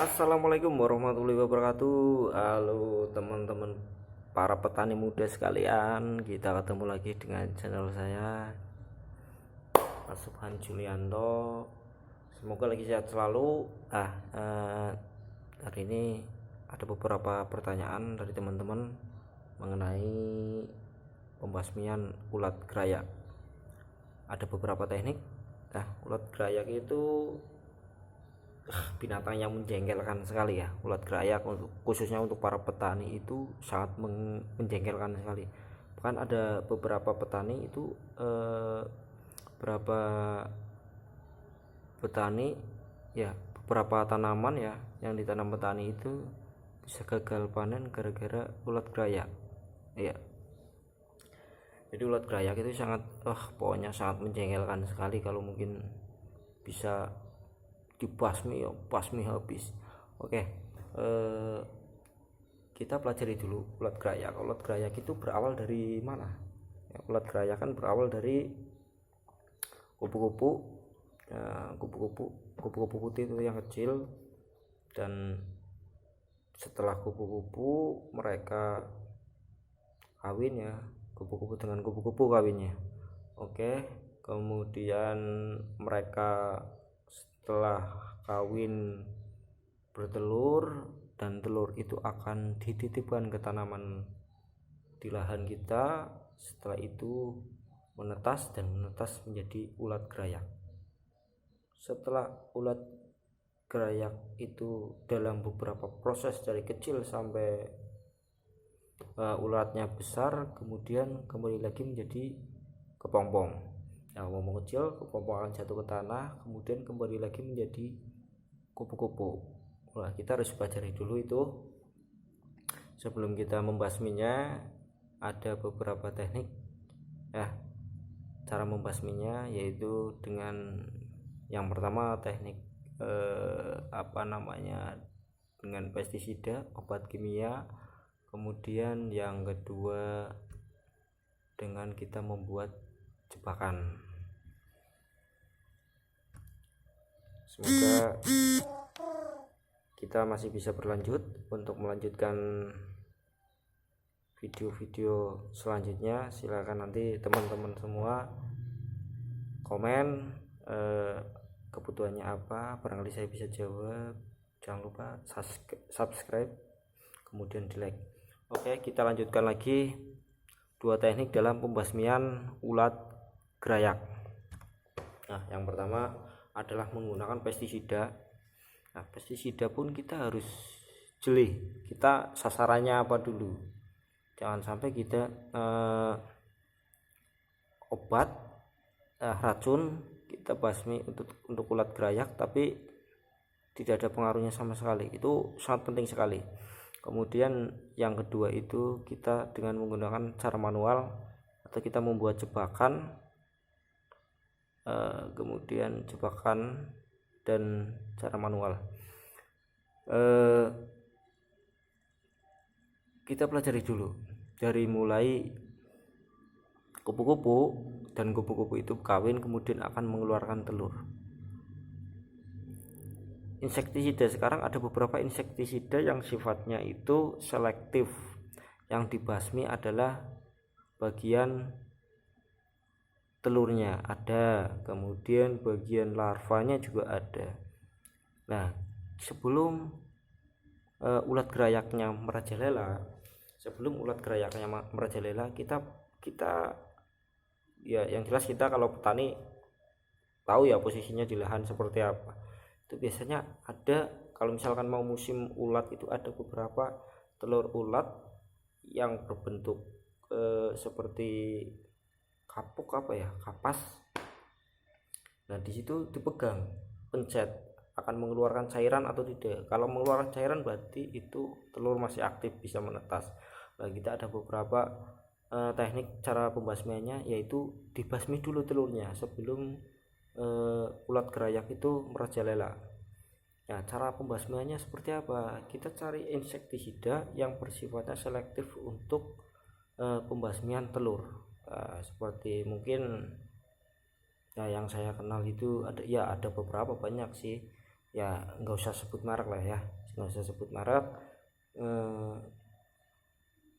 Assalamualaikum warahmatullahi wabarakatuh. Halo teman-teman para petani muda sekalian, kita ketemu lagi dengan channel saya Mas Subhan Julianto. Semoga lagi sehat selalu. Hari ini ada beberapa pertanyaan dari teman-teman mengenai pembasmian ulat gerayak. Ada beberapa teknik. Ulat gerayak itu binatang yang menjengkelkan sekali ya. Ulat gerayak khususnya untuk para petani itu sangat menjengkelkan sekali. Bahkan ada beberapa petani itu beberapa tanaman ya yang ditanam petani itu bisa gagal panen gara-gara ulat gerayak ya. Jadi ulat gerayak itu pokoknya sangat menjengkelkan sekali. Kalau mungkin bisa dibasmi ya basmi habis. Oke, kita pelajari dulu ulat gerayak. Ulat gerayak itu berawal dari mana ya? Ulat gerayak kan berawal dari kupu-kupu kupu-kupu putih itu yang kecil, dan setelah kupu-kupu mereka kawin ya, kupu-kupu dengan kupu-kupu kawinnya. Oke, kemudian mereka setelah kawin bertelur, dan telur itu akan dititipkan ke tanaman di lahan kita. Setelah itu menetas menjadi ulat gerayak. Setelah ulat gerayak itu dalam beberapa proses dari kecil sampai ulatnya besar, kemudian kembali lagi menjadi kepompong. Ngomong kecil, kepompong akan jatuh ke tanah, kemudian kembali lagi menjadi kupu-kupu. Kita harus pelajari dulu itu sebelum kita membasminya. Ada beberapa teknik cara membasminya, yaitu dengan yang pertama teknik dengan pestisida, obat kimia. Kemudian yang kedua dengan kita membuat jebakan. Semoga kita masih bisa berlanjut untuk melanjutkan video-video selanjutnya. Silakan nanti teman-teman semua komen kebutuhannya apa, barangkali saya bisa jawab. Jangan lupa subscribe kemudian di like. Oke, kita lanjutkan lagi dua teknik dalam pembasmian ulat gerayak. Yang pertama adalah menggunakan pestisida. Pestisida pun kita harus jeli, kita sasarannya apa dulu. Jangan sampai kita obat racun kita basmi untuk ulat gerayak tapi tidak ada pengaruhnya sama sekali. Itu sangat penting sekali. Kemudian yang kedua itu kita dengan menggunakan cara manual atau kita membuat jebakan, kemudian jebakan dan cara manual. Kita pelajari dulu dari mulai kupu-kupu, dan kupu-kupu itu kawin kemudian akan mengeluarkan telur. Insektisida, sekarang ada beberapa insektisida yang sifatnya itu selektif. Yang dibasmi adalah bagian telurnya ada, kemudian bagian larvanya juga ada. Sebelum ulat gerayaknya merajalela, kita ya yang jelas kita kalau petani tahu ya posisinya di lahan seperti apa. Itu biasanya ada, kalau misalkan mau musim ulat itu ada beberapa telur ulat yang berbentuk seperti kapas. Di situ dipegang, pencet, akan mengeluarkan cairan atau tidak. Kalau mengeluarkan cairan berarti itu telur masih aktif, bisa menetas. Kita ada beberapa teknik cara pembasmiannya, yaitu dibasmi dulu telurnya sebelum ulat gerayak itu merajalela. Cara pembasmiannya seperti apa? Kita cari insektisida yang bersifatnya selektif untuk pembasmian telur. Seperti mungkin yang saya kenal itu ada beberapa, banyak sih. ya nggak usah sebut merek lah ya, nggak usah sebut merek.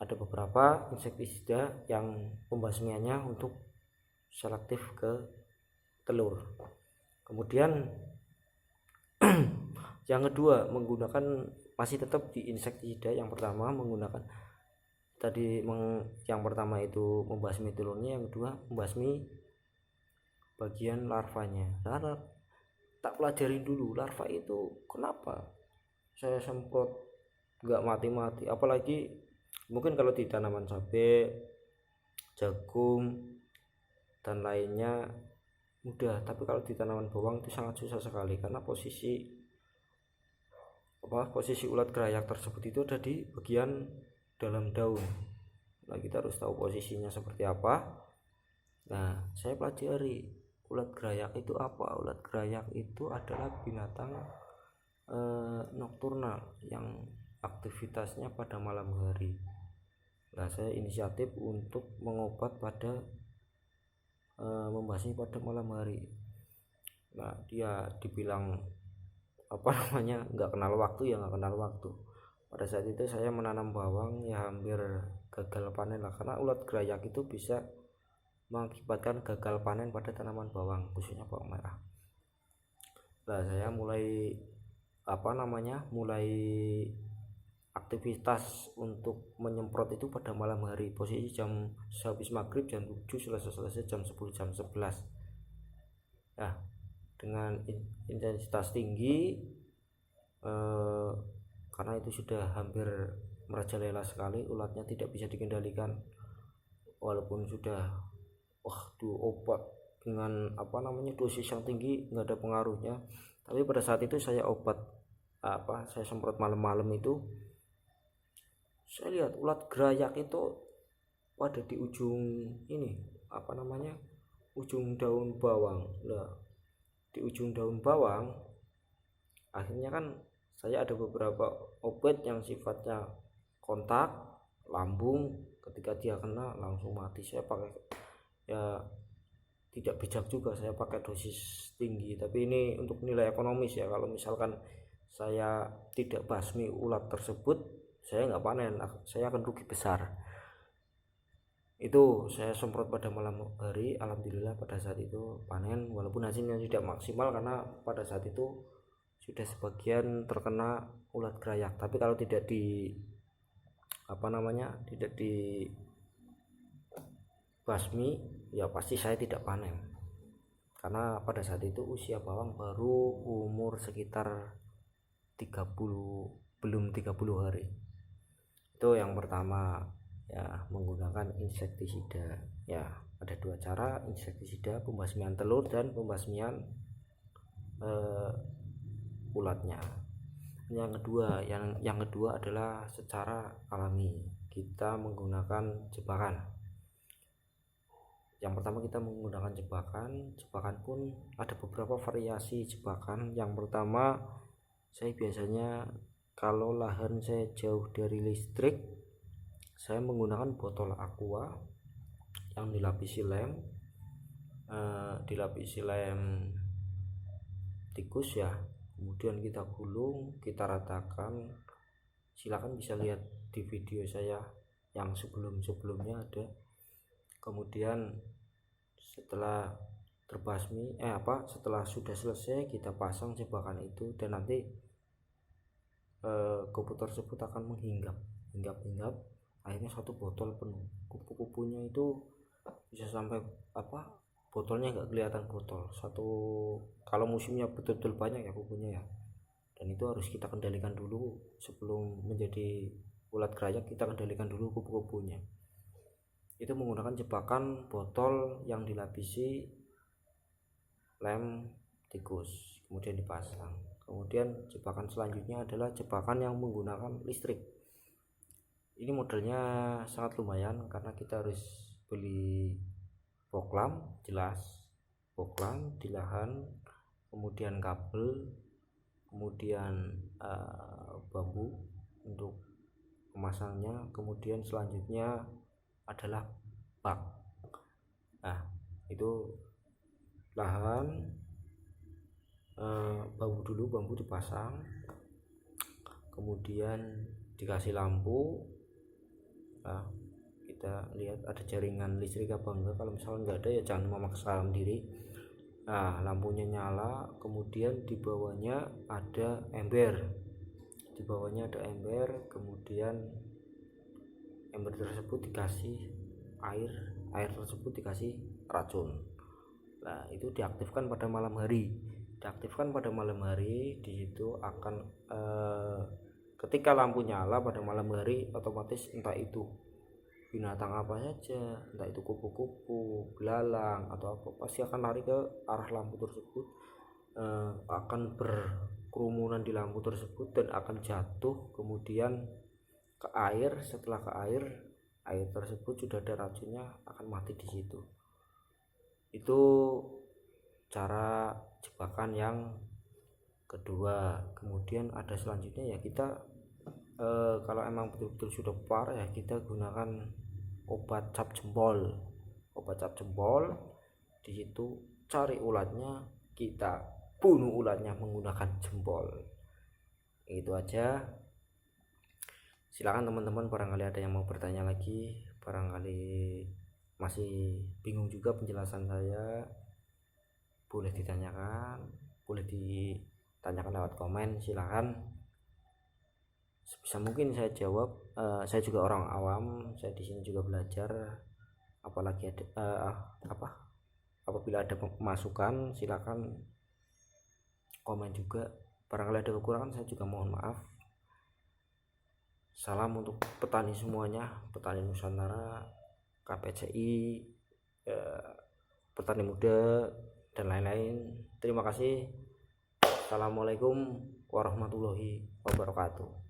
Ada beberapa insektisida yang pembasmiannya untuk selektif ke telur. Kemudian yang kedua menggunakan, masih tetap di insektisida yang pertama menggunakan tadi yang pertama itu membasmi telurnya, yang kedua membasmi bagian larvanya. Nah, tak pelajarin dulu larva itu kenapa saya semprot nggak mati-mati, apalagi mungkin kalau di tanaman cabai, jagung dan lainnya mudah, tapi kalau di tanaman bawang itu sangat susah sekali karena posisi ulat gerayak tersebut itu ada di bagian dalam daun. Nah, kita harus tahu posisinya seperti apa. Nah, saya pelajari ulat gerayak itu apa. Ulat gerayak itu adalah binatang nokturnal yang aktivitasnya pada malam hari. Nah, saya inisiatif untuk mengobat pada membasmi pada malam hari. Nah, dia dibilang nggak kenal waktu, ya nggak kenal waktu. Pada saat itu saya menanam bawang ya hampir gagal panen lah, karena ulat gerayak itu bisa mengakibatkan gagal panen pada tanaman bawang, khususnya bawang merah. Nah, saya mulai mulai aktivitas untuk menyemprot itu pada malam hari, posisi jam sehabis maghrib jam 7, selesai jam 10 jam 11. Nah, dengan intensitas tinggi karena itu sudah hampir merajalela sekali, ulatnya tidak bisa dikendalikan, walaupun sudah obat dengan dosis yang tinggi nggak ada pengaruhnya. Tapi pada saat itu saya saya semprot malam-malam itu, saya lihat ulat gerayak itu pada di ujung ujung daun bawang. Nah, di ujung daun bawang akhirnya kan saya ada beberapa obat yang sifatnya kontak lambung, ketika dia kena langsung mati. Saya pakai, ya tidak bijak juga saya pakai dosis tinggi, tapi ini untuk nilai ekonomis ya. Kalau misalkan saya tidak basmi ulat tersebut, saya nggak panen, saya akan rugi besar. Itu saya semprot pada malam hari, alhamdulillah pada saat itu panen, walaupun hasilnya tidak maksimal karena pada saat itu sudah sebagian terkena ulat gerayak. Tapi kalau tidak di tidak di basmi, ya pasti saya tidak panen, karena pada saat itu usia bawang baru umur sekitar 30 hari. Itu yang pertama ya, menggunakan insektisida. Ya, ada dua cara insektisida, pembasmian telur dan pembasmian ulatnya. Yang kedua adalah secara alami, kita menggunakan jebakan. Yang pertama kita menggunakan jebakan pun ada beberapa variasi jebakan. Yang pertama, saya biasanya kalau lahan saya jauh dari listrik, saya menggunakan botol aqua yang dilapisi lem tikus ya. Kemudian kita gulung, kita ratakan. Silakan bisa lihat di video saya yang sebelumnya ada. Kemudian setelah setelah sudah selesai, kita pasang jebakan itu, dan nanti kupu tersebut akan menghinggap. Akhirnya satu botol penuh. Kupu-kupunya itu bisa sampai botolnya nggak kelihatan botol satu, kalau musimnya betul-betul banyak ya kupunya ya. Dan itu harus kita kendalikan dulu sebelum menjadi ulat gerayak, kita kendalikan dulu kupu-kupunya. Itu menggunakan jebakan botol yang dilapisi lem tikus, kemudian dipasang. Kemudian jebakan selanjutnya adalah jebakan yang menggunakan listrik. Ini modelnya sangat lumayan karena kita harus beli poklam, poklam di lahan, kemudian kabel, kemudian bambu untuk memasangnya, kemudian selanjutnya adalah bak. Nah, itu lahan, bambu dipasang, kemudian dikasih lampu. Nah, kita lihat ada jaringan listrik apa enggak. Kalau misalnya enggak ada ya jangan memaksa sendiri. Nah, lampunya nyala, kemudian di bawahnya ada ember. Kemudian ember tersebut dikasih air tersebut dikasih racun. Nah, itu diaktifkan pada malam hari. Di situ akan ketika lampu nyala pada malam hari, otomatis entah itu binatang apa saja, entah itu kupu-kupu, belalang atau apa, pasti akan lari ke arah lampu tersebut, akan berkerumunan di lampu tersebut dan akan jatuh kemudian ke air. Setelah ke air tersebut sudah ada racunnya, akan mati di situ. Itu cara jebakan yang kedua. Kemudian ada selanjutnya ya, kita kalau emang betul-betul sudah parah ya, kita gunakan obat cap jempol. Di situ cari ulatnya, kita bunuh ulatnya menggunakan jempol. Itu aja. Silakan teman-teman, barangkali ada yang mau bertanya lagi, barangkali masih bingung juga penjelasan saya, boleh ditanyakan lewat komen. Silakan, sebisa mungkin saya jawab. Saya juga orang awam, saya di sini juga belajar. Apalagi ada apabila ada masukan, silakan komen juga. Barangkali ada kekurangan, saya juga mohon maaf. Salam untuk petani semuanya, petani Nusantara, KPCI, petani muda dan lain-lain. Terima kasih. Assalamualaikum warahmatullahi wabarakatuh.